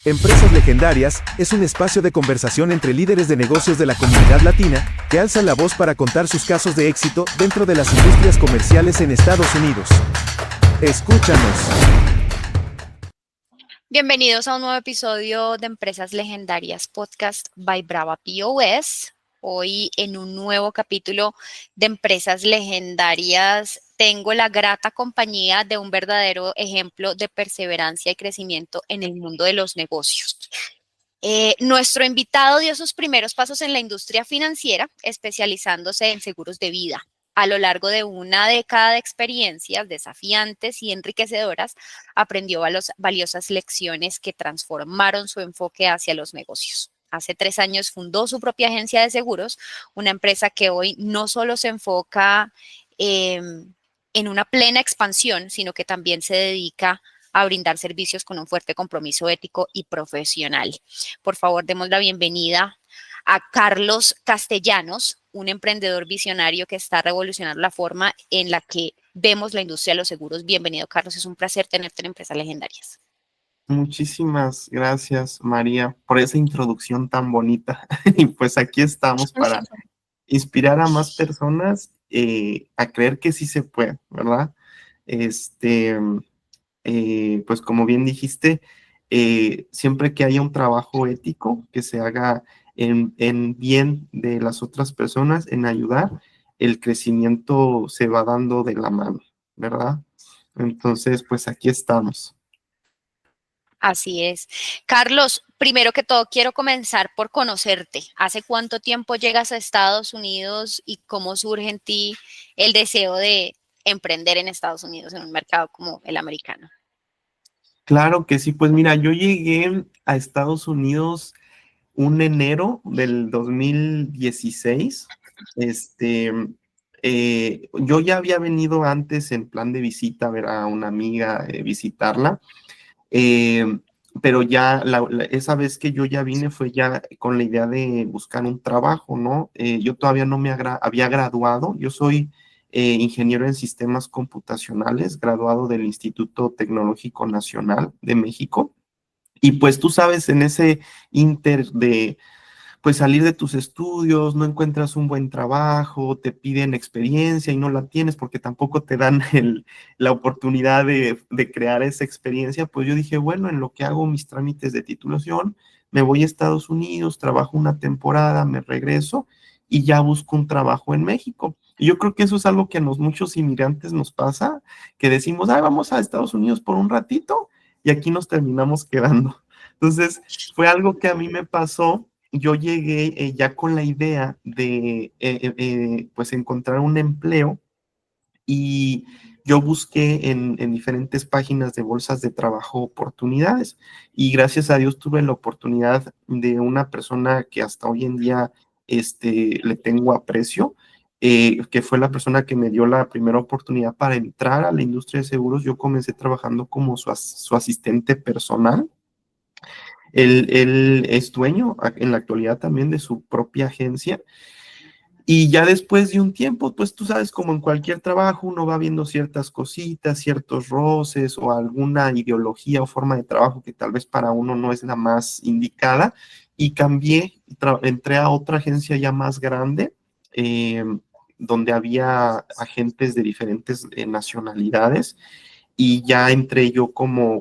Empresas Legendarias es un espacio de conversación entre líderes de negocios de la comunidad latina que alzan la voz para contar sus casos de éxito dentro de las industrias comerciales en Estados Unidos. Escúchanos. Bienvenidos a un nuevo episodio de Empresas Legendarias Podcast by Brava POS. Hoy en un nuevo capítulo de Empresas Legendarias tengo la grata compañía de un verdadero ejemplo de perseverancia y crecimiento en el mundo de los negocios. Nuestro invitado dio sus primeros pasos en la industria financiera, especializándose en seguros de vida. A lo largo de una década de experiencias desafiantes y enriquecedoras, aprendió valiosas lecciones que transformaron su enfoque hacia los negocios. Hace 3 años fundó su propia agencia de seguros, una empresa que hoy no solo se enfoca en una plena expansión, sino que también se dedica a brindar servicios con un fuerte compromiso ético y profesional. Por favor, demos la bienvenida a Carlos Castellanos, un emprendedor visionario que está revolucionando la forma en la que vemos la industria de los seguros. Bienvenido, Carlos. Es un placer tenerte en Empresas Legendarias. Muchísimas gracias, María, por esa introducción tan bonita. Y pues aquí estamos para inspirar a más personas a creer que sí se puede, ¿verdad? Pues como bien dijiste, siempre que haya un trabajo ético que se haga en bien de las otras personas, en ayudar, el crecimiento se va dando de la mano, ¿verdad? Entonces, pues aquí estamos. Así es. Carlos, primero que todo quiero comenzar por conocerte. ¿Hace cuánto tiempo llegas a Estados Unidos y cómo surge en ti el deseo de emprender en Estados Unidos en un mercado como el americano? Claro que sí, pues mira, yo llegué a Estados Unidos un enero del 2016. Yo ya había venido antes en plan de visita a ver a una amiga, visitarla, eh, pero ya esa vez que yo ya vine fue ya con la idea de buscar un trabajo, ¿no? Yo todavía no me había graduado, yo soy ingeniero en sistemas computacionales, graduado del Instituto Tecnológico Nacional de México, y pues tú sabes, en ese inter de pues salir de tus estudios, no encuentras un buen trabajo, te piden experiencia y no la tienes porque tampoco te dan la oportunidad de crear esa experiencia, pues yo dije, bueno, en lo que hago mis trámites de titulación, me voy a Estados Unidos, trabajo una temporada, me regreso y ya busco un trabajo en México. Y yo creo que eso es algo que a muchos inmigrantes nos pasa, que decimos, ay, vamos a Estados Unidos por un ratito y aquí nos terminamos quedando. Entonces, fue algo que a mí me pasó. Yo llegué ya con la idea de pues encontrar un empleo y yo busqué en diferentes páginas de bolsas de trabajo oportunidades y gracias a Dios tuve la oportunidad de una persona que hasta hoy en día le tengo aprecio, que fue la persona que me dio la primera oportunidad para entrar a la industria de seguros. Yo comencé trabajando como su asistente personal. Él es dueño en la actualidad también de su propia agencia y ya después de un tiempo, pues tú sabes, como en cualquier trabajo, uno va viendo ciertas cositas, ciertos roces o alguna ideología o forma de trabajo que tal vez para uno no es la más indicada y cambié, entré a otra agencia ya más grande, donde había agentes de diferentes nacionalidades y ya entré yo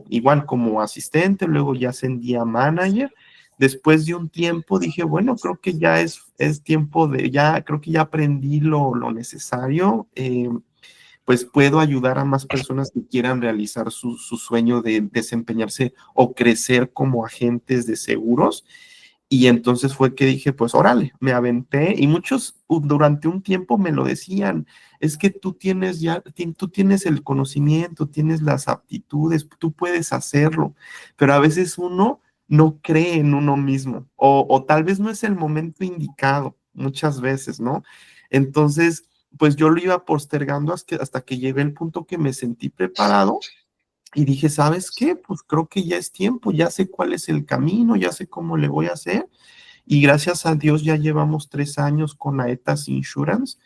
igual como asistente, luego ya ascendí a manager. Después de un tiempo dije, bueno, creo que ya es tiempo creo que ya aprendí lo necesario, pues puedo ayudar a más personas que quieran realizar su sueño de desempeñarse o crecer como agentes de seguros. Y entonces fue que dije, pues órale, me aventé y muchos durante un tiempo me lo decían, es que tú tienes el conocimiento, tienes las aptitudes, tú puedes hacerlo, pero a veces uno no cree en uno mismo o tal vez no es el momento indicado muchas veces, ¿no? Entonces, pues yo lo iba postergando hasta que llegué al punto que me sentí preparado. Y dije, ¿sabes qué? Pues creo que ya es tiempo, ya sé cuál es el camino, ya sé cómo le voy a hacer. Y gracias a Dios ya llevamos 3 años con Aetas Insurance.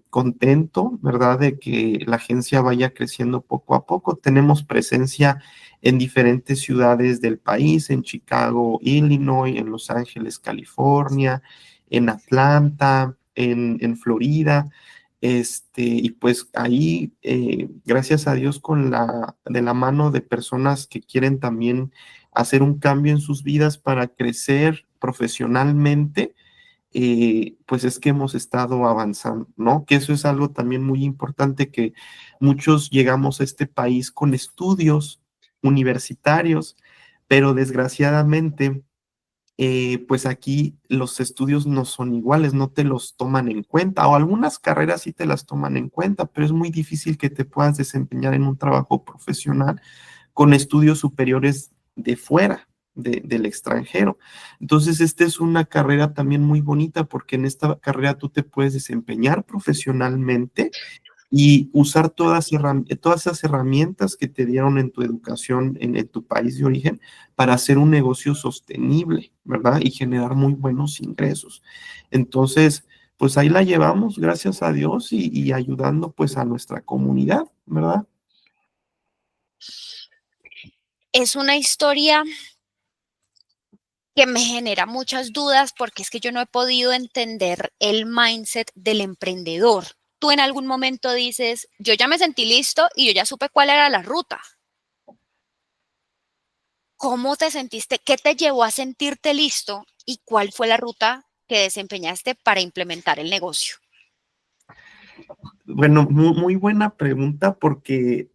contento, ¿verdad? De que la agencia vaya creciendo poco a poco. Tenemos presencia en diferentes ciudades del país, en Chicago, Illinois, en Los Ángeles, California, en Atlanta, en Florida. Y pues ahí, gracias a Dios, de la mano de personas que quieren también hacer un cambio en sus vidas para crecer profesionalmente, pues es que hemos estado avanzando, ¿no? Que eso es algo también muy importante, que muchos llegamos a este país con estudios universitarios, pero desgraciadamente, pues aquí los estudios no son iguales, no te los toman en cuenta, o algunas carreras sí te las toman en cuenta, pero es muy difícil que te puedas desempeñar en un trabajo profesional con estudios superiores de fuera, del extranjero. Entonces, esta es una carrera también muy bonita, porque en esta carrera tú te puedes desempeñar profesionalmente y usar todas esas herramientas que te dieron en tu educación, en tu país de origen, para hacer un negocio sostenible, ¿verdad? Y generar muy buenos ingresos. Entonces, pues ahí la llevamos, gracias a Dios, y ayudando pues a nuestra comunidad, ¿verdad? Es una historia que me genera muchas dudas porque es que yo no he podido entender el mindset del emprendedor. Tú en algún momento dices, yo ya me sentí listo y yo ya supe cuál era la ruta. ¿Cómo te sentiste? ¿Qué te llevó a sentirte listo? ¿Y cuál fue la ruta que desempeñaste para implementar el negocio? Bueno, muy buena pregunta, porque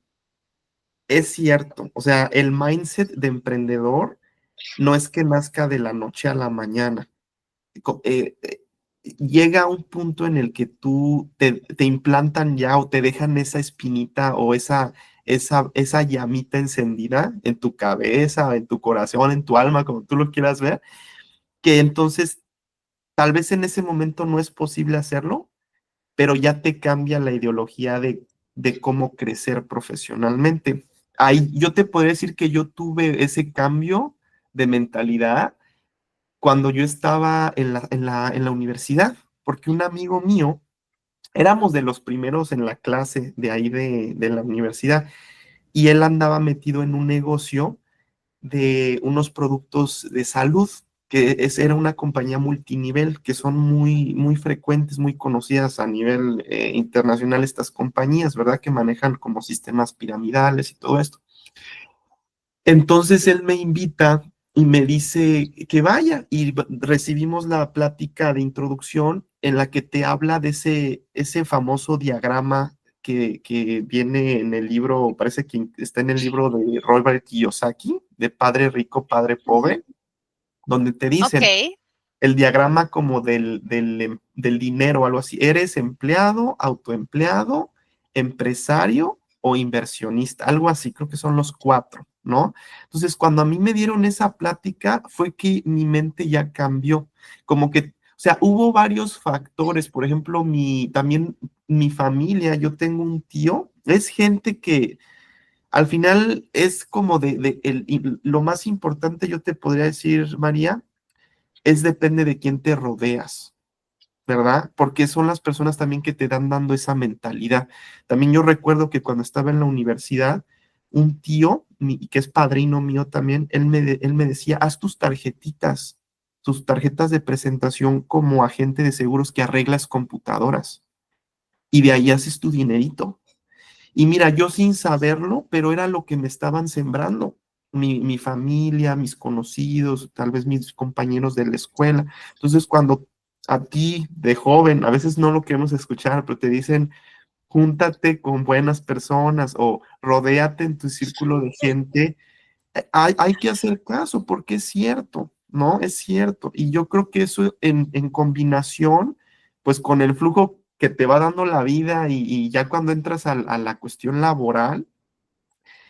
es cierto, o sea, el mindset de emprendedor no es que nazca de la noche a la mañana. Llega un punto en el que te implantan ya, o te dejan esa espinita, o esa llamita encendida en tu cabeza, en tu corazón, en tu alma, como tú lo quieras ver, que entonces tal vez en ese momento no es posible hacerlo, pero ya te cambia la ideología de cómo crecer profesionalmente. Ahí yo te podría decir que yo tuve ese cambio de mentalidad cuando yo estaba en la universidad, porque un amigo mío, éramos de los primeros en la clase de ahí de la universidad, y él andaba metido en un negocio de unos productos de salud, que era una compañía multinivel, que son muy, muy frecuentes, muy conocidas a nivel internacional, estas compañías, ¿verdad? Que manejan como sistemas piramidales y todo esto. Entonces él me invita y me dice que vaya, y recibimos la plática de introducción en la que te habla de ese famoso diagrama que viene en el libro, parece que está en el libro de Robert Kiyosaki, de Padre Rico, Padre Pobre, donde te Ok, dicen el diagrama como del dinero o algo así. ¿Eres empleado, autoempleado, empresario o inversionista? Algo así, creo que son los cuatro, ¿no? Entonces, cuando a mí me dieron esa plática, fue que mi mente ya cambió. Como que, o sea, hubo varios factores. Por ejemplo, también mi familia, yo tengo un tío, es gente que al final es como y lo más importante, yo te podría decir, María, es depende de quién te rodeas, ¿verdad? Porque son las personas también que te dan dando esa mentalidad. También yo recuerdo que cuando estaba en la universidad, un tío, que es padrino mío también, él me decía, haz tus tarjetas de presentación como agente de seguros que arreglas computadoras, y de ahí haces tu dinerito. Y mira, yo sin saberlo, pero era lo que me estaban sembrando. Mi familia, mis conocidos, tal vez mis compañeros de la escuela. Entonces, cuando a ti de joven, a veces no lo queremos escuchar, pero te dicen, júntate con buenas personas o rodéate en tu círculo de gente, hay que hacer caso, porque es cierto, ¿no? Es cierto. Y yo creo que eso en combinación, pues con el flujo que te va dando la vida, y ya cuando entras a la cuestión laboral,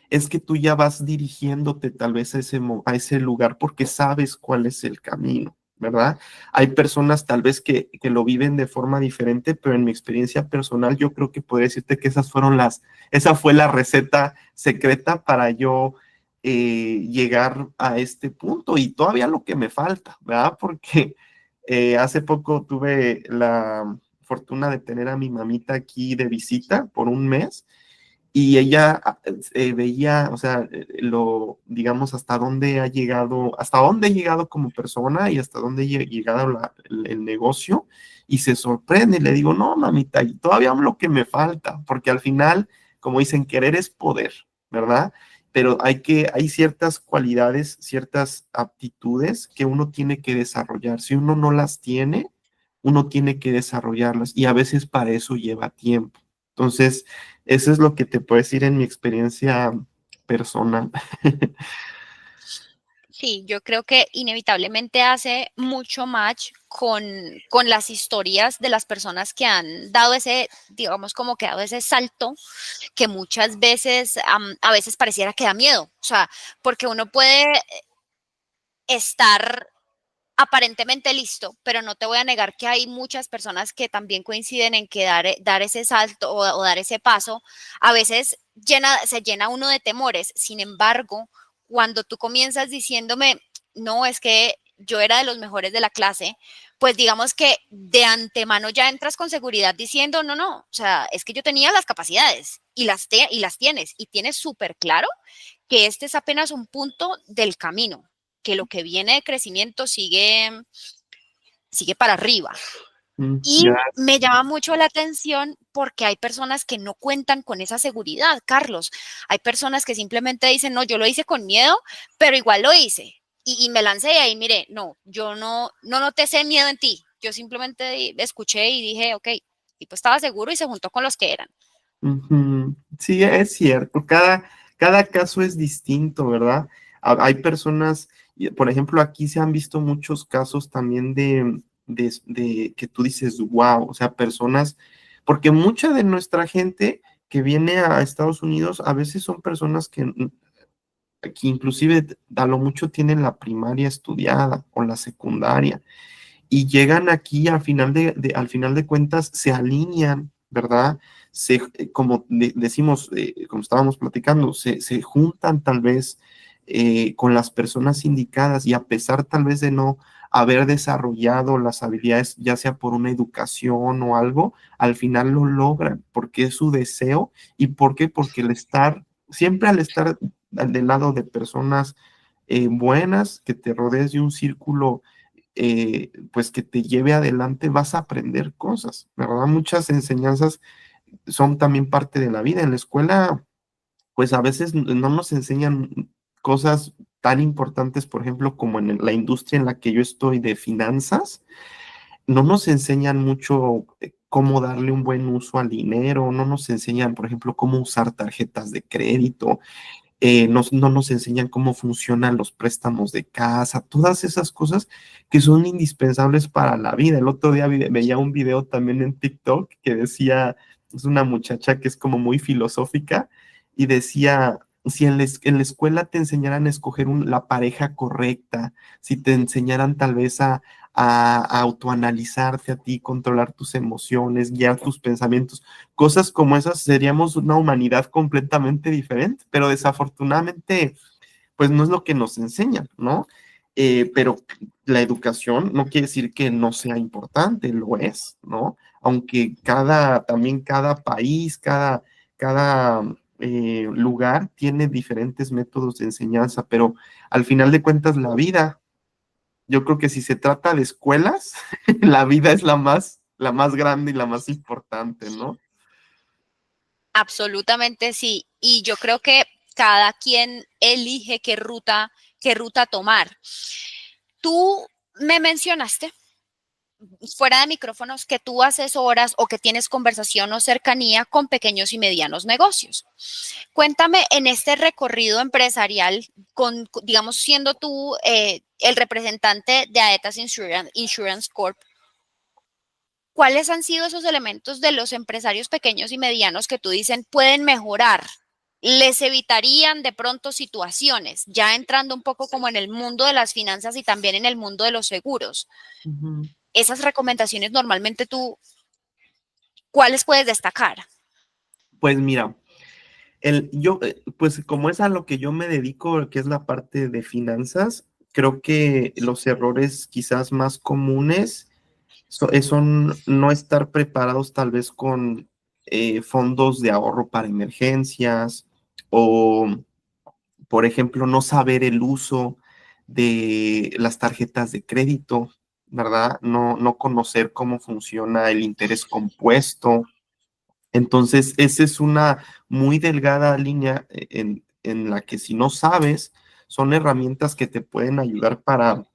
es que tú ya vas dirigiéndote tal vez a ese lugar, porque sabes cuál es el camino, ¿verdad? Hay personas tal vez que lo viven de forma diferente, pero en mi experiencia personal yo creo que podría decirte que esa fue la receta secreta para yo llegar a este punto, y todavía lo que me falta, ¿verdad? Porque hace poco fortuna de tener a mi mamita aquí de visita por un mes y ella veía, o sea, digamos, hasta dónde he llegado como persona y hasta dónde he llegado el negocio y se sorprende y le digo, no, mamita, y todavía lo que me falta, porque al final, como dicen, querer es poder, ¿verdad? Pero hay ciertas cualidades, ciertas aptitudes que uno tiene que desarrollar. Si uno no las tiene, uno tiene que desarrollarlas y a veces para eso lleva tiempo. Entonces, eso es lo que te puedo decir en mi experiencia personal. Sí, yo creo que inevitablemente hace mucho match con las historias de las personas que han dado ese, digamos, como que dado ese salto que muchas veces, a veces pareciera que da miedo. O sea, porque uno puede estar aparentemente listo, pero no te voy a negar que hay muchas personas que también coinciden en que dar ese salto o dar ese paso, a veces se llena uno de temores. Sin embargo, cuando tú comienzas diciéndome, no, es que yo era de los mejores de la clase, pues digamos que de antemano ya entras con seguridad diciendo, no, no, o sea, es que yo tenía las capacidades y las tienes, y tienes súper claro que este es apenas un punto del camino, que lo que viene de crecimiento sigue para arriba. Y me llama mucho la atención porque hay personas que no cuentan con esa seguridad, Carlos. Hay personas que simplemente dicen, no, yo lo hice con miedo, pero igual lo hice. Y me lancé y ahí, mire, no, yo no noté ese miedo en ti. Yo simplemente escuché y dije, ok, el tipo estaba seguro y se juntó con los que eran. Sí, es cierto, cada caso es distinto, ¿verdad? Hay personas, por ejemplo, aquí se han visto muchos casos también de que tú dices, wow, o sea, personas, porque mucha de nuestra gente que viene a Estados Unidos a veces son personas que inclusive a lo mucho tienen la primaria estudiada o la secundaria y llegan aquí al final de cuentas se alinean, ¿verdad? Como decimos, como estábamos platicando, se juntan tal vez con las personas indicadas y a pesar tal vez de no haber desarrollado las habilidades, ya sea por una educación o algo, al final lo logran porque es su deseo. ¿Y por qué? Porque siempre al estar del lado de personas buenas, que te rodees de un círculo pues que te lleve adelante, vas a aprender cosas, ¿verdad? Muchas enseñanzas son también parte de la vida. En la escuela, pues a veces no nos enseñan cosas tan importantes, por ejemplo, como en la industria en la que yo estoy de finanzas, no nos enseñan mucho cómo darle un buen uso al dinero, no nos enseñan, por ejemplo, cómo usar tarjetas de crédito, no nos enseñan cómo funcionan los préstamos de casa, todas esas cosas que son indispensables para la vida. El otro día veía un video también en TikTok que decía, es una muchacha que es como muy filosófica y decía, si en la escuela te enseñaran a escoger la pareja correcta, si te enseñaran tal vez a autoanalizarte a ti, controlar tus emociones, guiar tus pensamientos, cosas como esas, seríamos una humanidad completamente diferente, pero desafortunadamente, pues no es lo que nos enseñan, ¿no? Pero la educación no quiere decir que no sea importante, lo es, ¿no? Aunque también cada país, cada lugar tiene diferentes métodos de enseñanza, pero al final de cuentas la vida, yo creo que si se trata de escuelas, la vida es la más grande y la más importante, ¿no? Absolutamente sí. Y yo creo que cada quien elige qué ruta tomar. Tú me mencionaste fuera de micrófonos que tú asesoras o que tienes conversación o cercanía con pequeños y medianos negocios. Cuéntame en este recorrido empresarial, digamos, siendo tú el representante de Aetas Insurance Corp, ¿cuáles han sido esos elementos de los empresarios pequeños y medianos que tú dicen pueden mejorar? ¿Les evitarían de pronto situaciones, ya entrando un poco como en el mundo de las finanzas y también en el mundo de los seguros? Ujú. Esas recomendaciones normalmente ¿cuáles puedes destacar? Pues mira, pues como es a lo que yo me dedico, que es la parte de finanzas, creo que los errores quizás más comunes Son no estar preparados tal vez con fondos de ahorro para emergencias o, por ejemplo, no saber el uso de las tarjetas de crédito, ¿verdad? No conocer cómo funciona el interés compuesto. Entonces, esa es una muy delgada línea en la que si no sabes, son herramientas que te pueden ayudar para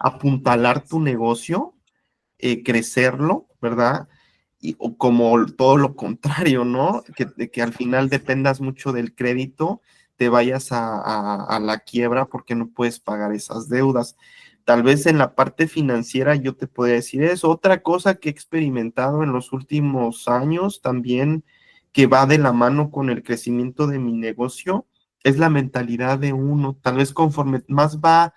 apuntalar tu negocio, crecerlo, ¿verdad? O como todo lo contrario, ¿no? Que al final dependas mucho del crédito, te vayas a la quiebra porque no puedes pagar esas deudas. Tal vez en la parte financiera yo te podría decir eso. Otra cosa que he experimentado en los últimos años también, que va de la mano con el crecimiento de mi negocio, es la mentalidad de uno. Tal vez conforme más va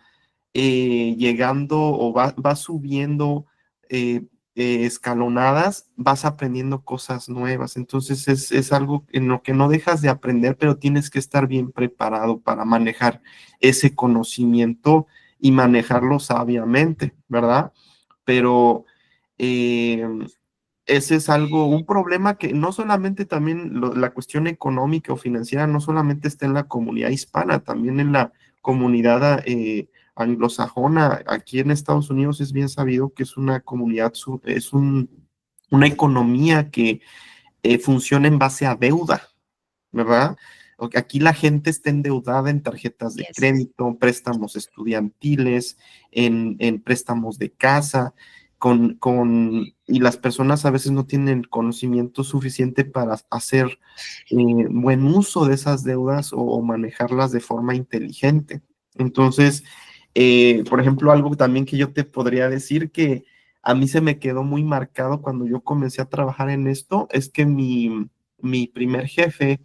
llegando o va subiendo eh, escalonadas, vas aprendiendo cosas nuevas. Entonces es algo en lo que no dejas de aprender, pero tienes que estar bien preparado para manejar ese conocimiento y manejarlo sabiamente, ¿verdad? Pero eh, ese es algo, un problema que no solamente también la cuestión económica o financiera, no solamente está en la comunidad hispana, también en la comunidad anglosajona. Aquí en Estados Unidos es bien sabido que es una comunidad, una economía que funciona en base a deuda, ¿verdad? Aquí la gente está endeudada en tarjetas de Yes. crédito, préstamos estudiantiles, en préstamos de casa, y las personas a veces no tienen el conocimiento suficiente para hacer buen uso de esas deudas o manejarlas de forma inteligente. Entonces, por ejemplo, algo también que yo te podría decir que a mí se me quedó muy marcado cuando yo comencé a trabajar en esto, es que mi primer jefe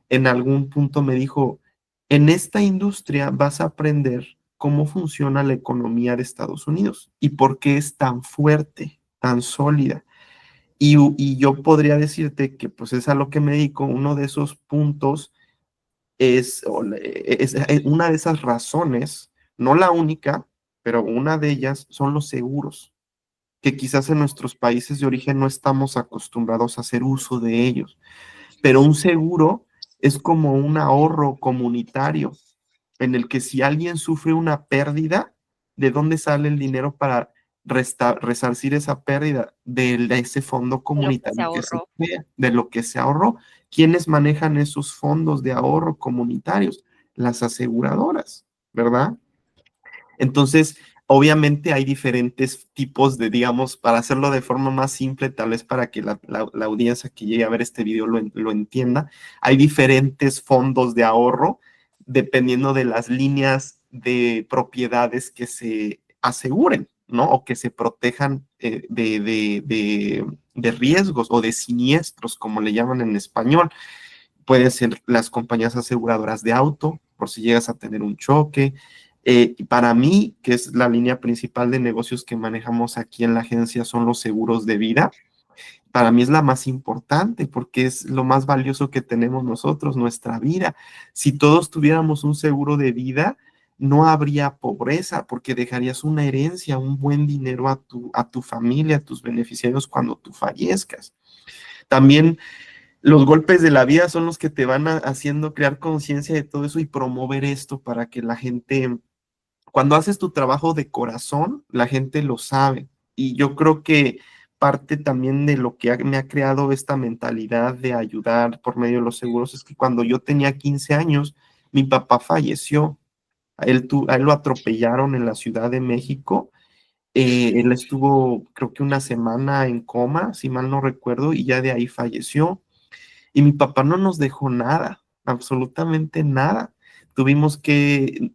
en algún punto me dijo, en esta industria vas a aprender cómo funciona la economía de Estados Unidos y por qué es tan fuerte, tan sólida. Y yo podría decirte que pues es a lo que me dedico, uno de esos puntos es una de esas razones, no la única, pero una de ellas son los seguros, que quizás en nuestros países de origen no estamos acostumbrados a hacer uso de ellos, pero un seguro es como un ahorro comunitario en el que si alguien sufre una pérdida, ¿de dónde sale el dinero para resarcir esa pérdida? De ese fondo De lo que se comunitario que se ahorró. crea, de lo que se ahorró. ¿Quiénes manejan esos fondos de ahorro comunitarios? Las aseguradoras, ¿verdad? Entonces, obviamente hay diferentes tipos de, digamos, para hacerlo de forma más simple, tal vez para que la audiencia que llegue a ver este video lo entienda, hay diferentes fondos de ahorro dependiendo de las líneas de propiedades que se aseguren, ¿no? O que se protejan de riesgos o de siniestros, como le llaman en español. Pueden ser las compañías aseguradoras de auto, por si llegas a tener un choque. Para mí, que es la línea principal de negocios que manejamos aquí en la agencia, son los seguros de vida. Para mí es la más importante porque es lo más valioso que tenemos nosotros, nuestra vida. Si todos tuviéramos un seguro de vida, no habría pobreza porque dejarías una herencia, un buen dinero a tu familia, a tus beneficiarios cuando tú fallezcas. También los golpes de la vida son los que te van haciendo crear conciencia de todo eso y promover esto para que la gente, cuando haces tu trabajo de corazón, la gente lo sabe. Y yo creo que parte también de lo que me ha creado esta mentalidad de ayudar por medio de los seguros es que cuando yo tenía 15 años, mi papá falleció. A él lo atropellaron en la Ciudad de México. Él estuvo, creo que una semana en coma, si mal no recuerdo, y ya de ahí falleció. Y mi papá no nos dejó nada, absolutamente nada. Tuvimos que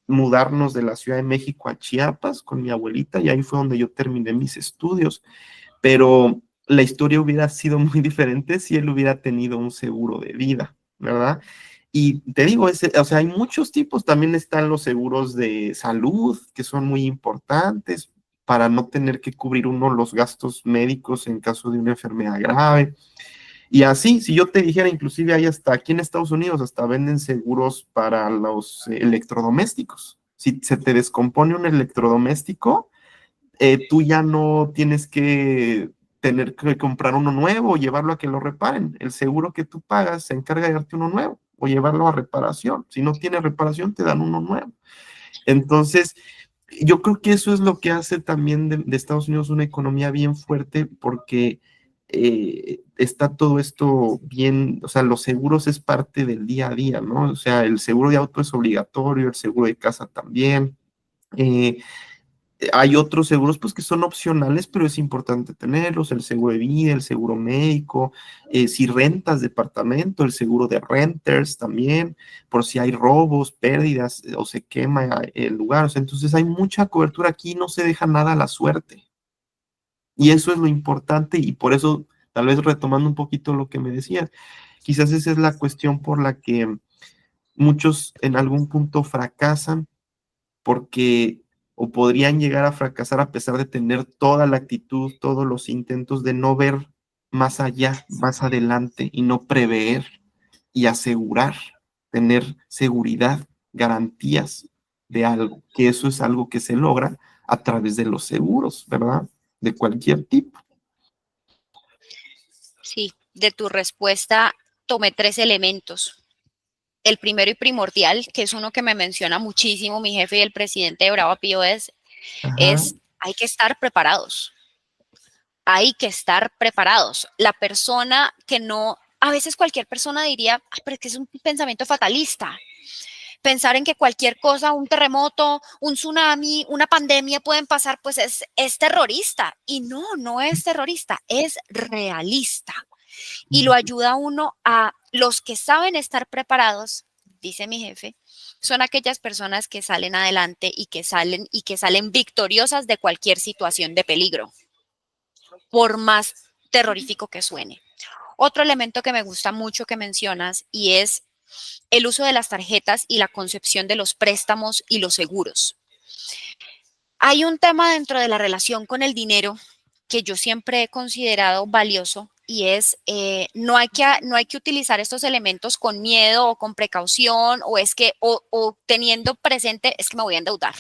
mudarnos de la Ciudad de México a Chiapas con mi abuelita y ahí fue donde yo terminé mis estudios. Pero la historia hubiera sido muy diferente si él hubiera tenido un seguro de vida, ¿verdad? Y te digo, o sea, hay muchos tipos, también están los seguros de salud, que son muy importantes para no tener que cubrir uno los gastos médicos en caso de una enfermedad grave. Y así, si yo te dijera, inclusive hay hasta aquí en Estados Unidos, hasta venden seguros para los electrodomésticos. Si se te descompone un electrodoméstico, tú ya no tienes que tener que comprar uno nuevo o llevarlo a que lo reparen. El seguro que tú pagas se encarga de darte uno nuevo o llevarlo a reparación. Si no tiene reparación, te dan uno nuevo. Entonces, yo creo que eso es lo que hace también de Estados Unidos una economía bien fuerte, porque está todo esto bien, o sea, los seguros es parte del día a día, ¿no? O sea, el seguro de auto es obligatorio, el seguro de casa también. Eh, Hay otros seguros pues que son opcionales, pero es importante tenerlos, el seguro de vida, el seguro médico, si rentas departamento, el seguro de renters también, por si hay robos, pérdidas o se quema el lugar. O sea, entonces hay mucha cobertura aquí, no se deja nada a la suerte. Y eso es lo importante, y por eso, tal vez retomando un poquito lo que me decías, quizás esa es la cuestión por la que muchos en algún punto fracasan, porque o podrían llegar a fracasar a pesar de tener toda la actitud, todos los intentos de no ver más allá, más adelante, y no prever y asegurar, tener seguridad, garantías de algo, que eso es algo que se logra a través de los seguros, ¿verdad? De cualquier tipo. Sí, de tu respuesta tomé 3 elementos. El primero y primordial, que es uno que me menciona muchísimo mi jefe y el presidente de Brava POS, Ajá. es hay que estar preparados. Hay que estar preparados. La persona que no, a veces cualquier persona diría, "Ay, pero es que es un pensamiento fatalista. Pensar en que cualquier cosa, un terremoto, un tsunami, una pandemia pueden pasar, pues es terrorista". Y no, no es terrorista, es realista. Y lo ayuda a uno a los que saben estar preparados, dice mi jefe, son aquellas personas que salen adelante y que salen victoriosas de cualquier situación de peligro, por más terrorífico que suene. Otro elemento que me gusta mucho que mencionas y es el uso de las tarjetas y la concepción de los préstamos y los seguros. Hay un tema dentro de la relación con el dinero que yo siempre he considerado valioso y es no hay que utilizar estos elementos con miedo o con precaución o teniendo presente es que me voy a endeudar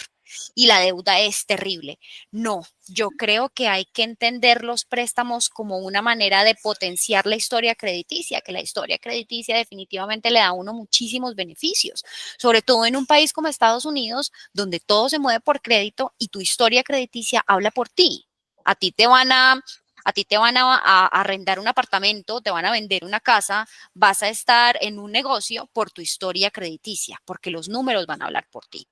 y la deuda es terrible. No, yo creo que hay que entender los préstamos como una manera de potenciar la historia crediticia, que la historia crediticia definitivamente le da a uno muchísimos beneficios, sobre todo en un país como Estados Unidos, donde todo se mueve por crédito y tu historia crediticia habla por ti. A ti te van a arrendar un apartamento, te van a vender una casa, vas a estar en un negocio por tu historia crediticia, porque los números van a hablar por ti.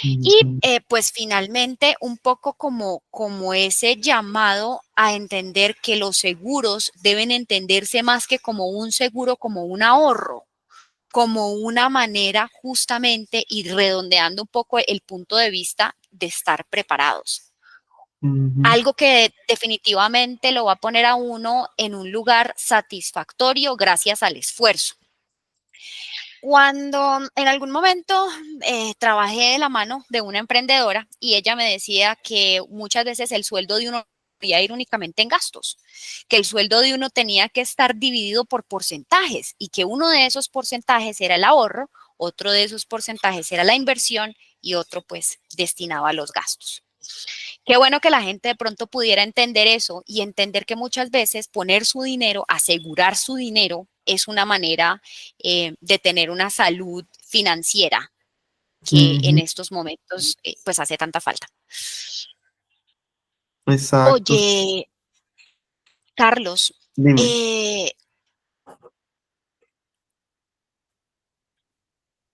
Y Ujú. pues finalmente un poco como ese llamado a entender que los seguros deben entenderse más que como un seguro, como un ahorro, como una manera justamente y redondeando un poco el punto de vista de estar preparados. Ujú. Algo que definitivamente lo va a poner a uno en un lugar satisfactorio gracias al esfuerzo. Cuando en algún momento trabajé de la mano de una emprendedora y ella me decía que muchas veces el sueldo de uno podía ir únicamente en gastos, que el sueldo de uno tenía que estar dividido por porcentajes y que uno de esos porcentajes era el ahorro, otro de esos porcentajes era la inversión y otro pues destinado a los gastos. Qué bueno que la gente de pronto pudiera entender eso y entender que muchas veces poner su dinero, asegurar su dinero, es una manera de tener una salud financiera que en Ujú. estos momentos pues hace tanta falta. Exacto. Oye, Carlos, Dime. eh,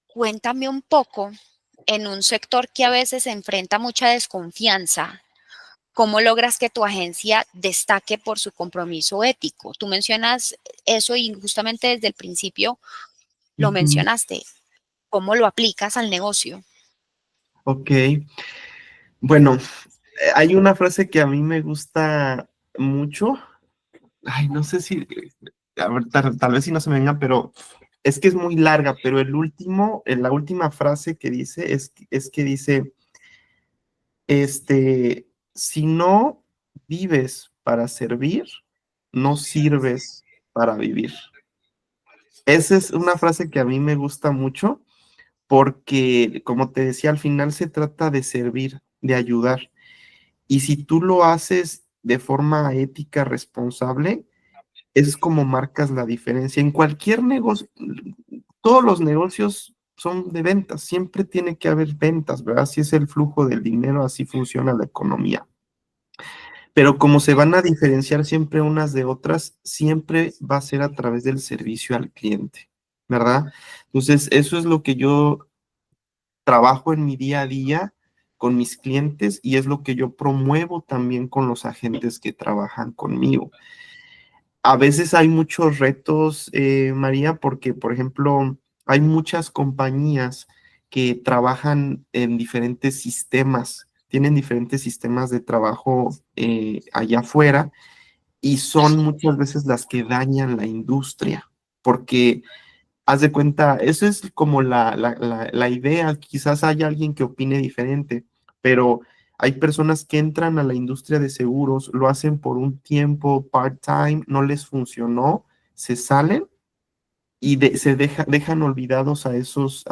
cuéntame un poco en un sector que a veces enfrenta mucha desconfianza. ¿Cómo logras que tu agencia destaque por su compromiso ético? Tú mencionas eso y justamente desde el principio lo Ujú. mencionaste. ¿Cómo lo aplicas al negocio? Ok. Bueno, hay una frase que a mí me gusta mucho. Ay, no sé si, a ver, tal vez si no se me venga, pero es que es muy larga, pero la última frase que dice es que dice, si no vives para servir, no sirves para vivir. Esa es una frase que a mí me gusta mucho porque, como te decía, al final se trata de servir, de ayudar. Y si tú lo haces de forma ética, responsable, es como marcas la diferencia. En cualquier negocio, todos los negocios son de ventas, siempre tiene que haber ventas, ¿verdad? Así es el flujo del dinero, así funciona la economía. Pero como se van a diferenciar siempre unas de otras, siempre va a ser a través del servicio al cliente, ¿verdad? Entonces, eso es lo que yo trabajo en mi día a día con mis clientes y es lo que yo promuevo también con los agentes que trabajan conmigo. A veces hay muchos retos, María, porque, por ejemplo, hay muchas compañías que trabajan en diferentes sistemas, tienen diferentes sistemas de trabajo allá afuera y son muchas veces las que dañan la industria, porque haz de cuenta, eso es como la idea, quizás haya alguien que opine diferente, pero hay personas que entran a la industria de seguros, lo hacen por un tiempo part-time, no les funcionó, se salen y dejan olvidados a esos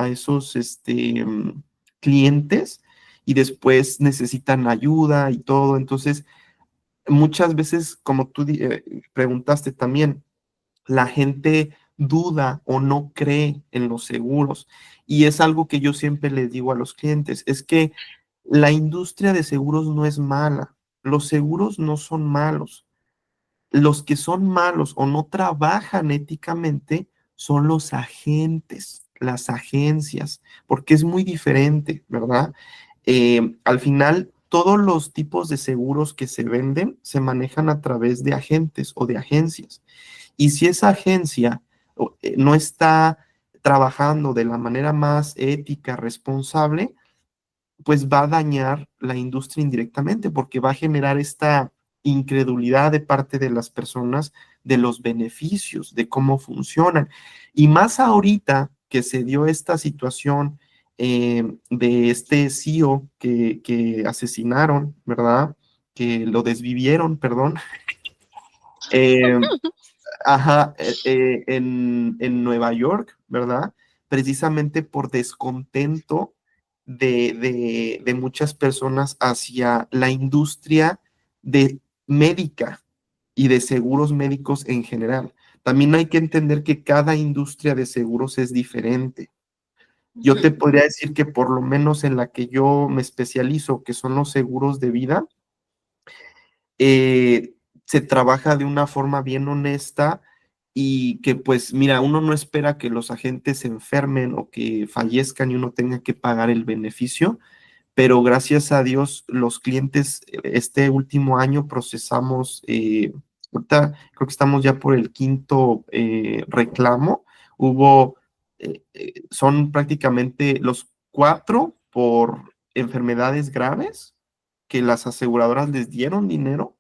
clientes y después necesitan ayuda y todo. Entonces, muchas veces, como tú preguntaste también, la gente duda o no cree en los seguros. Y es algo que yo siempre les digo a los clientes, es que la industria de seguros no es mala, los seguros no son malos. Los que son malos o no trabajan éticamente son los agentes, las agencias, porque es muy diferente, ¿verdad? Al final, todos los tipos de seguros que se venden se manejan a través de agentes o de agencias. Y si esa agencia no está trabajando de la manera más ética, responsable, pues va a dañar la industria indirectamente porque va a generar esta incredulidad de parte de las personas de los beneficios, de cómo funcionan. Y más ahorita que se dio esta situación de este CEO que asesinaron, ¿verdad? Que lo desvivieron, perdón. Eh, Ajá, en Nueva York, ¿verdad? Precisamente por descontento de muchas personas hacia la industria de médica y de seguros médicos en general. También hay que entender que cada industria de seguros es diferente. Yo te podría decir que por lo menos en la que yo me especializo, que son los seguros de vida, eh, se trabaja de una forma bien honesta y que pues mira, uno no espera que los agentes se enfermen o que fallezcan y uno tenga que pagar el beneficio, pero gracias a Dios los clientes este último año procesamos, ahorita creo que estamos ya por el quinto reclamo, son prácticamente los cuatro por enfermedades graves que las aseguradoras les dieron dinero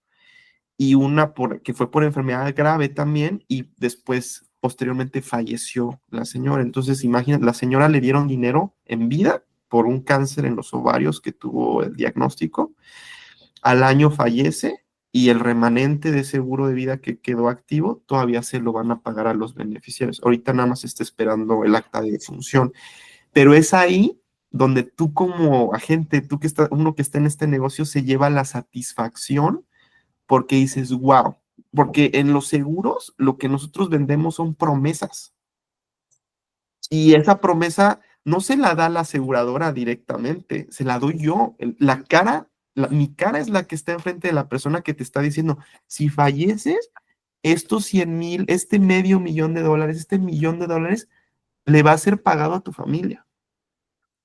y una que fue por enfermedad grave también y después posteriormente falleció la señora. Entonces, imagínate, la señora le dieron dinero en vida por un cáncer en los ovarios que tuvo el diagnóstico, al año fallece y el remanente de seguro de vida que quedó activo todavía se lo van a pagar a los beneficiarios. Ahorita nada más está esperando el acta de defunción, pero es ahí donde tú como agente, uno que está en este negocio se lleva la satisfacción porque dices, wow, porque en los seguros lo que nosotros vendemos son promesas y esa promesa no se la da la aseguradora directamente, se la doy yo. La cara, mi cara es la que está enfrente de la persona que te está diciendo, si falleces, estos 100,000, este $500,000, este $1,000,000 le va a ser pagado a tu familia,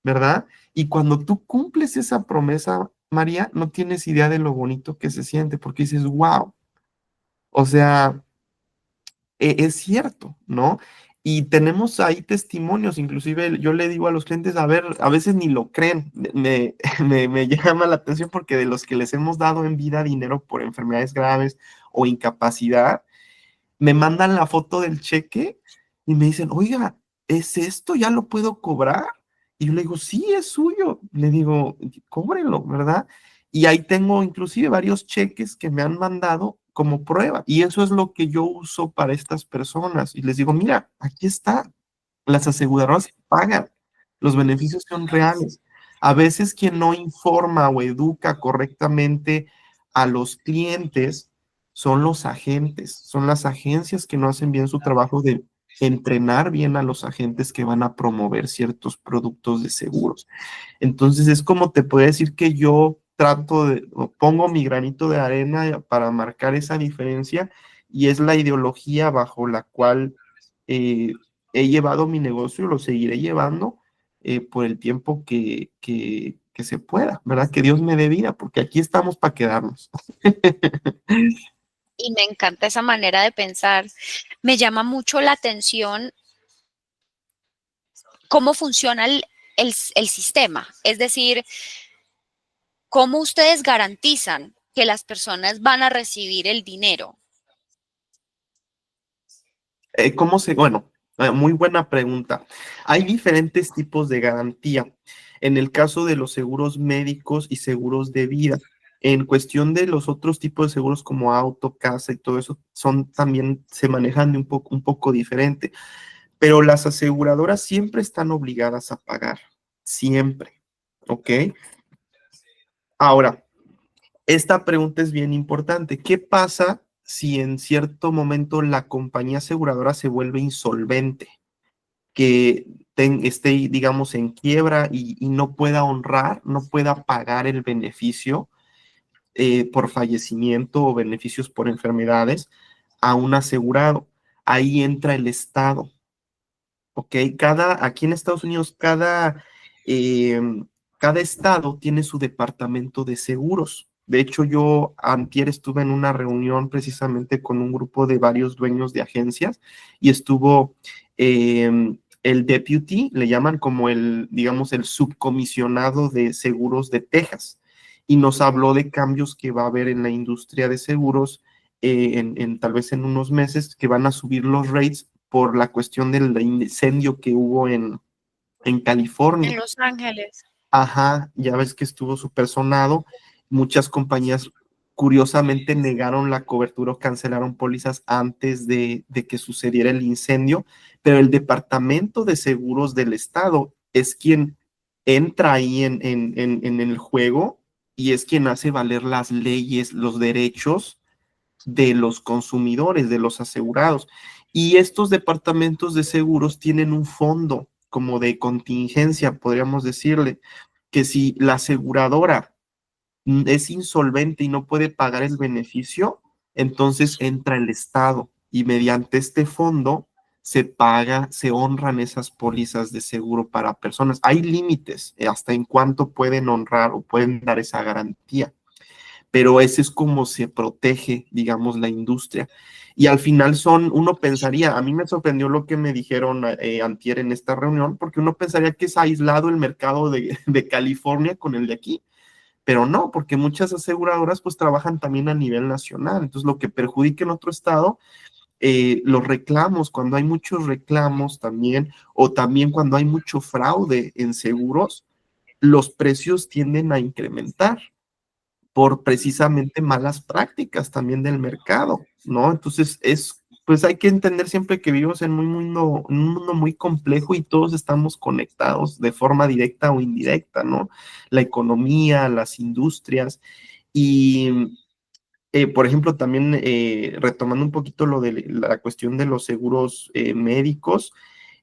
¿verdad? Y cuando tú cumples esa promesa, María, no tienes idea de lo bonito que se siente, porque dices, wow, o sea, es cierto, ¿no? Y tenemos ahí testimonios, inclusive yo le digo a los clientes, a ver, a veces ni lo creen, me llama la atención porque de los que les hemos dado en vida dinero por enfermedades graves o incapacidad, me mandan la foto del cheque y me dicen, oiga, ¿es esto? ¿Ya lo puedo cobrar? Y yo le digo, sí, es suyo. Le digo, cóbrelo, ¿verdad? Y ahí tengo inclusive varios cheques que me han mandado como prueba. Y eso es lo que yo uso para estas personas. Y les digo, mira, aquí está. Las aseguradoras pagan. Los beneficios son reales. A veces quien no informa o educa correctamente a los clientes son los agentes, son las agencias que no hacen bien su trabajo de entrenar bien a los agentes que van a promover ciertos productos de seguros. Entonces es como te podría decir que yo trato de, o pongo mi granito de arena para marcar esa diferencia y es la ideología bajo la cual eh, he llevado mi negocio y lo seguiré llevando por el tiempo que se pueda, ¿verdad? Que Dios me dé vida, porque aquí estamos para quedarnos. Y me encanta esa manera de pensar. Me llama mucho la atención cómo funciona el sistema. Es decir, cómo ustedes garantizan que las personas van a recibir el dinero. Bueno, muy buena pregunta. Hay diferentes tipos de garantía. En el caso de los seguros médicos y seguros de vida, en cuestión de los otros tipos de seguros como auto, casa y todo eso, son también se manejan de un poco diferente. Pero las aseguradoras siempre están obligadas a pagar, siempre, ¿ok? Ahora, esta pregunta es bien importante. ¿Qué pasa si en cierto momento la compañía aseguradora se vuelve insolvente? Que esté, digamos, en quiebra y no pueda honrar, no pueda pagar el beneficio por fallecimiento o beneficios por enfermedades a un asegurado. Ahí entra el Estado, ¿ok? Aquí en Estados Unidos, eh, cada estado tiene su departamento de seguros. De hecho, yo antier estuve en una reunión precisamente con un grupo de varios dueños de agencias y estuvo el deputy, le llaman como digamos, el subcomisionado de seguros de Texas y nos habló de cambios que va a haber en la industria de seguros tal vez en unos meses que van a subir los rates por la cuestión del incendio que hubo en En California. Los Ángeles. Ajá, ya ves que estuvo súper sonado. Muchas compañías curiosamente negaron la cobertura o cancelaron pólizas antes de que sucediera el incendio, pero el Departamento de Seguros del Estado es quien entra ahí en el juego y es quien hace valer las leyes, los derechos de los consumidores, de los asegurados. Y estos departamentos de seguros tienen un fondo como de contingencia, podríamos decirle, que si la aseguradora es insolvente y no puede pagar el beneficio, entonces entra el Estado y mediante este fondo se paga, se honran esas pólizas de seguro para personas. Hay límites hasta en cuánto pueden honrar o pueden dar esa garantía, pero ese es como se protege, digamos, la industria. Y al final uno pensaría, a mí me sorprendió lo que me dijeron antier en esta reunión, porque uno pensaría que es aislado el mercado de California con el de aquí, pero no, porque muchas aseguradoras pues trabajan también a nivel nacional, entonces lo que perjudica en otro estado, los reclamos, cuando hay muchos reclamos también, o también cuando hay mucho fraude en seguros, los precios tienden a incrementar por precisamente malas prácticas también del mercado, ¿no? Entonces pues hay que entender siempre que vivimos en un mundo muy complejo y todos estamos conectados de forma directa o indirecta, ¿no? La economía, las industrias y, por ejemplo, también retomando un poquito lo de la cuestión de los seguros médicos,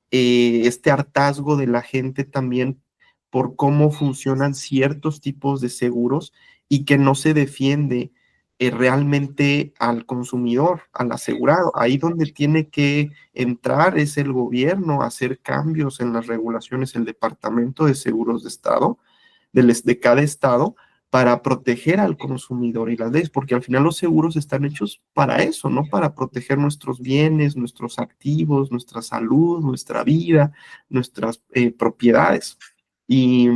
este hartazgo de la gente también por cómo funcionan ciertos tipos de seguros y que no se defiende realmente al consumidor, al asegurado. Ahí donde tiene que entrar es el gobierno, hacer cambios en las regulaciones, el Departamento de Seguros de Estado, de cada estado, para proteger al consumidor y las leyes, porque al final los seguros están hechos para eso, ¿no? Para proteger nuestros bienes, nuestros activos, nuestra salud, nuestra vida, nuestras propiedades. Y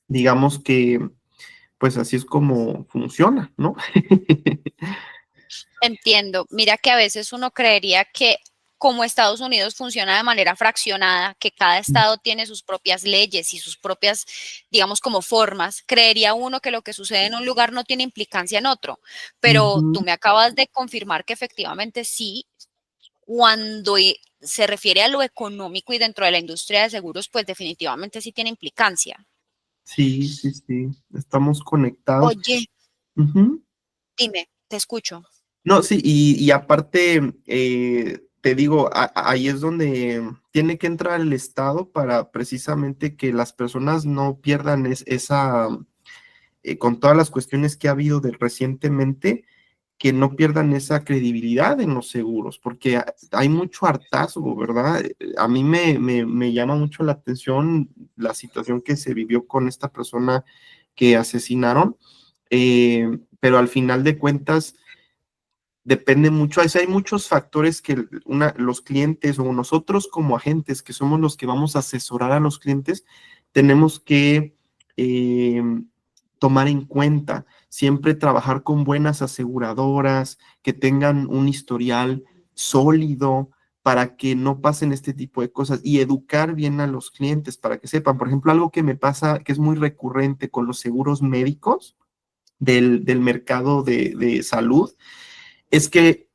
digamos que, pues así es como funciona, ¿no? Entiendo. Mira que a veces uno creería que como Estados Unidos funciona de manera fraccionada, que cada estado tiene sus propias leyes y sus propias, digamos, como formas, creería uno que lo que sucede en un lugar no tiene implicancia en otro. Pero tú Ujú. me acabas de confirmar que efectivamente sí, cuando se refiere a lo económico y dentro de la industria de seguros, pues definitivamente sí tiene implicancia. Sí, sí, sí, estamos conectados. Oye, Ujú. dime, te escucho. No, sí, y aparte, te digo, ahí es donde tiene que entrar el Estado para precisamente que las personas no pierdan esa, con todas las cuestiones que ha habido recientemente, que no pierdan esa credibilidad en los seguros, porque hay mucho hartazgo, ¿verdad? A mí me llama mucho la atención la situación que se vivió con esta persona que asesinaron, pero al final de cuentas depende mucho, hay muchos factores que los clientes o nosotros como agentes, que somos los que vamos a asesorar a los clientes, tenemos que eh, tomar en cuenta, siempre trabajar con buenas aseguradoras, que tengan un historial sólido para que no pasen este tipo de cosas y educar bien a los clientes para que sepan. Por ejemplo, algo que me pasa, que es muy recurrente con los seguros médicos del mercado de salud, es que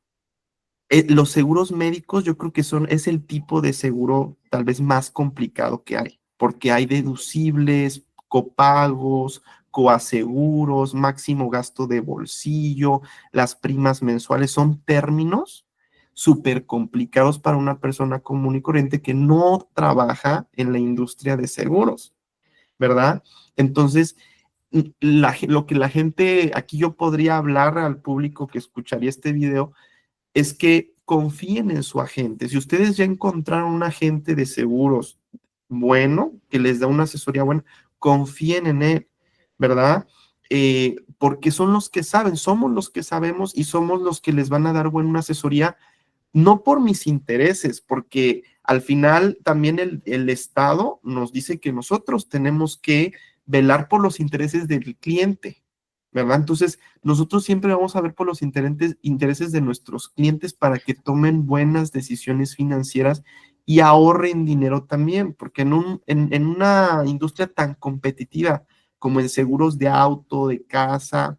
los seguros médicos yo creo que es el tipo de seguro tal vez más complicado que hay, porque hay deducibles, copagos, coaseguros, máximo gasto de bolsillo, las primas mensuales, son términos súper complicados para una persona común y corriente que no trabaja en la industria de seguros, ¿verdad? Entonces, lo que la gente, aquí yo podría hablar al público que escucharía este video, es que confíen en su agente. Si ustedes ya encontraron un agente de seguros bueno, que les da una asesoría buena, confíen en él, ¿verdad? Porque son los que saben, somos los que sabemos y somos los que les van a dar buena asesoría, no por mis intereses, porque al final también el Estado nos dice que nosotros tenemos que velar por los intereses del cliente, ¿verdad? Entonces, nosotros siempre vamos a ver por los intereses de nuestros clientes para que tomen buenas decisiones financieras y ahorren dinero también, porque en una industria tan competitiva como en seguros de auto, de casa,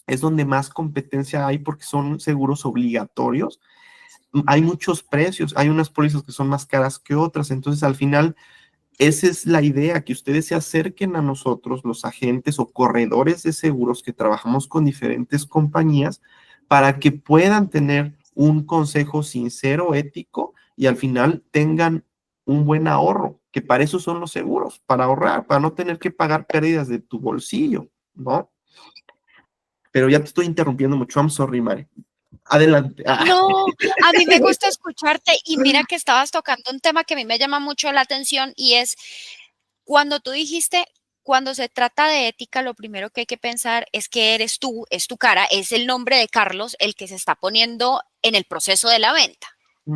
es donde más competencia hay porque son seguros obligatorios. Hay muchos precios, hay unas pólizas que son más caras que otras, entonces al final esa es la idea, que ustedes se acerquen a nosotros, los agentes o corredores de seguros que trabajamos con diferentes compañías, para que puedan tener un consejo sincero, ético, y al final tengan un buen ahorro, que para eso son los seguros, para ahorrar, para no tener que pagar pérdidas de tu bolsillo, ¿no? Pero ya te estoy interrumpiendo mucho, I'm sorry, Mari. Adelante. No, a mí me gusta escucharte y mira que estabas tocando un tema que a mí me llama mucho la atención y es cuando tú dijiste, cuando se trata de ética, lo primero que hay que pensar es que eres tú, es tu cara, es el nombre de Carlos el que se está poniendo en el proceso de la venta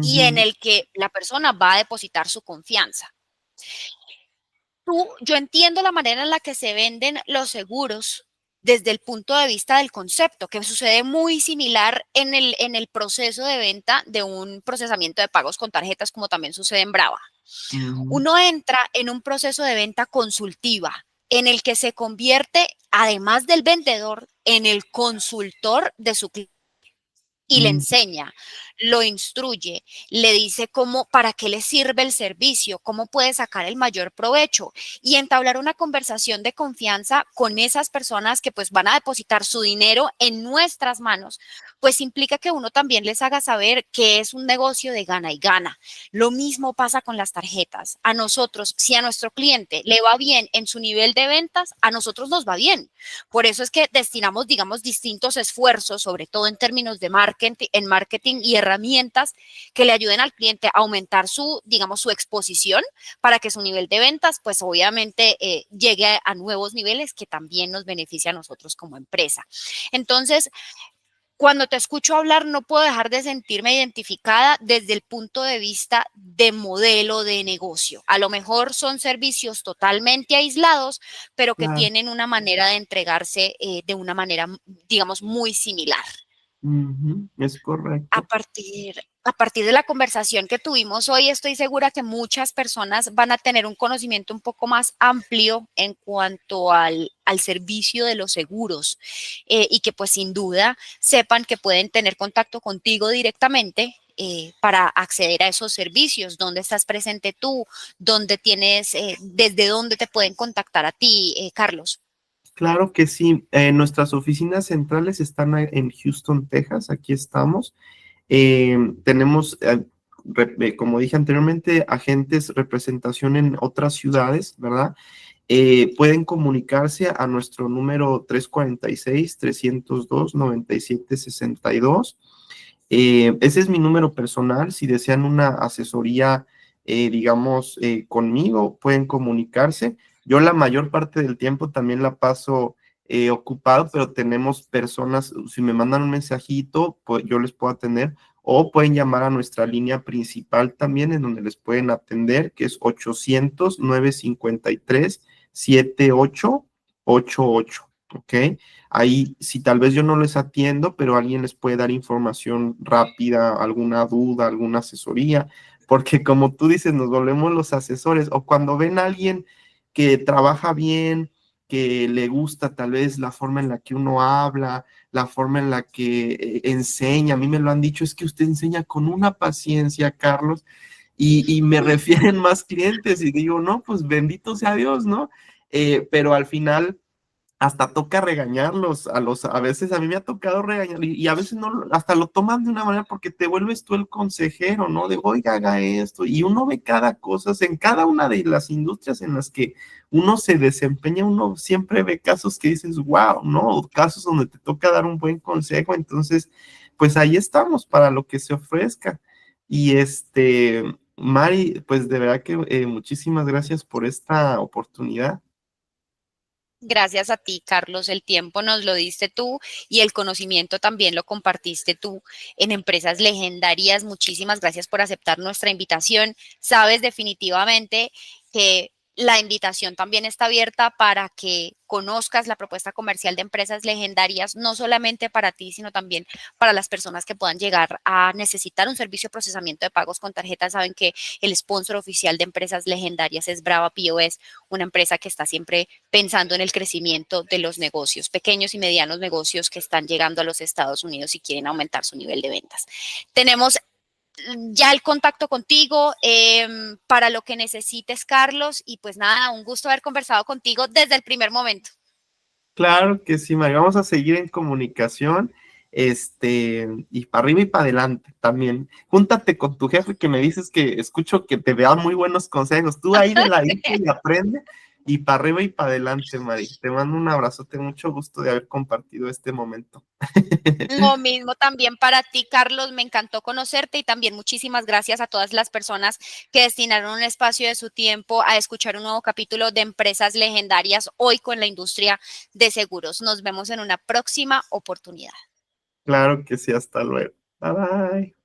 y en Ujú. el que la persona va a depositar su confianza. Yo entiendo la manera en la que se venden los seguros desde el punto de vista del concepto, que sucede muy similar en el proceso de venta de un procesamiento de pagos con tarjetas, como también sucede en Brava. Ujú. Uno entra en un proceso de venta consultiva en el que se convierte, además del vendedor, en el consultor de su cliente y le Ujú. enseña, lo instruye, le dice cómo, para qué le sirve el servicio, cómo puede sacar el mayor provecho y entablar una conversación de confianza con esas personas que pues van a depositar su dinero en nuestras manos, pues implica que uno también les haga saber que es un negocio de gana y gana. Lo mismo pasa con las tarjetas. A nosotros, si a nuestro cliente le va bien en su nivel de ventas, a nosotros nos va bien. Por eso es que destinamos, digamos, distintos esfuerzos, sobre todo en términos de marketing y herramientas que le ayuden al cliente a aumentar su, digamos, su exposición para que su nivel de ventas, pues obviamente llegue a nuevos niveles que también nos beneficia a nosotros como empresa. Entonces, cuando te escucho hablar, no puedo dejar de sentirme identificada desde el punto de vista de modelo de negocio. A lo mejor son servicios totalmente aislados, pero que Claro. tienen una manera de entregarse de una manera, digamos, muy similar. Ujú. Es correcto. A partir de la conversación que tuvimos hoy, estoy segura que muchas personas van a tener un conocimiento un poco más amplio en cuanto al servicio de los seguros y que pues sin duda sepan que pueden tener contacto contigo directamente para acceder a esos servicios? ¿Dónde estás presente tú? ¿Dónde tienes, desde dónde te pueden contactar a ti, Carlos? Claro que sí. Nuestras oficinas centrales están en Houston, Texas. Aquí estamos. Tenemos, como dije anteriormente, agentes, representación en otras ciudades, ¿verdad? Pueden comunicarse a nuestro número 346-302-9762. Ese es mi número personal. Si desean una asesoría, digamos, conmigo, pueden comunicarse. Yo la mayor parte del tiempo también la paso ocupado, pero tenemos personas, si me mandan un mensajito, pues yo les puedo atender, o pueden llamar a nuestra línea principal también, en donde les pueden atender, que es 800-953-7888, ¿ok? Ahí, si tal vez yo no les atiendo, pero alguien les puede dar información rápida, alguna duda, alguna asesoría, porque como tú dices, nos volvemos los asesores, o cuando ven a alguien que trabaja bien, que le gusta tal vez la forma en la que uno habla, la forma en la que enseña. A mí me lo han dicho, es que usted enseña con una paciencia, Carlos, y me refieren más clientes y digo, no, pues bendito sea Dios, ¿no? Pero al final hasta toca regañarlos, a veces a mí me ha tocado regañar y a veces no, hasta lo toman de una manera porque te vuelves tú el consejero, ¿no? De, oiga, haga esto, y uno ve cada cosa, en cada una de las industrias en las que uno se desempeña, uno siempre ve casos que dices, wow, ¿no? Casos donde te toca dar un buen consejo, entonces, pues ahí estamos para lo que se ofrezca. Y Mari, pues de verdad que muchísimas gracias por esta oportunidad. Gracias a ti, Carlos. El tiempo nos lo diste tú y el conocimiento también lo compartiste tú en Empresas Legendarias. Muchísimas gracias por aceptar nuestra invitación. Sabes definitivamente que la invitación también está abierta para que conozcas la propuesta comercial de Empresas Legendarias, no solamente para ti, sino también para las personas que puedan llegar a necesitar un servicio de procesamiento de pagos con tarjeta. Saben que el sponsor oficial de Empresas Legendarias es Brava POS, una empresa que está siempre pensando en el crecimiento de los negocios, pequeños y medianos negocios que están llegando a los Estados Unidos y quieren aumentar su nivel de ventas. Tenemos ya el contacto contigo para lo que necesites, Carlos, y pues nada, un gusto haber conversado contigo desde el primer momento. Claro que sí, Mari, vamos a seguir en comunicación, y para arriba y para adelante también. Júntate con tu jefe que me dices que escucho que te da muy buenos consejos. Tú ahí de ladito y aprende, y para arriba y para adelante, Mari. Te mando un abrazote, mucho gusto de haber compartido este momento. Lo mismo también para ti, Carlos, me encantó conocerte y también muchísimas gracias a todas las personas que destinaron un espacio de su tiempo a escuchar un nuevo capítulo de Empresas Legendarias hoy con la industria de seguros. Nos vemos en una próxima oportunidad. Claro que sí, hasta luego. Bye bye.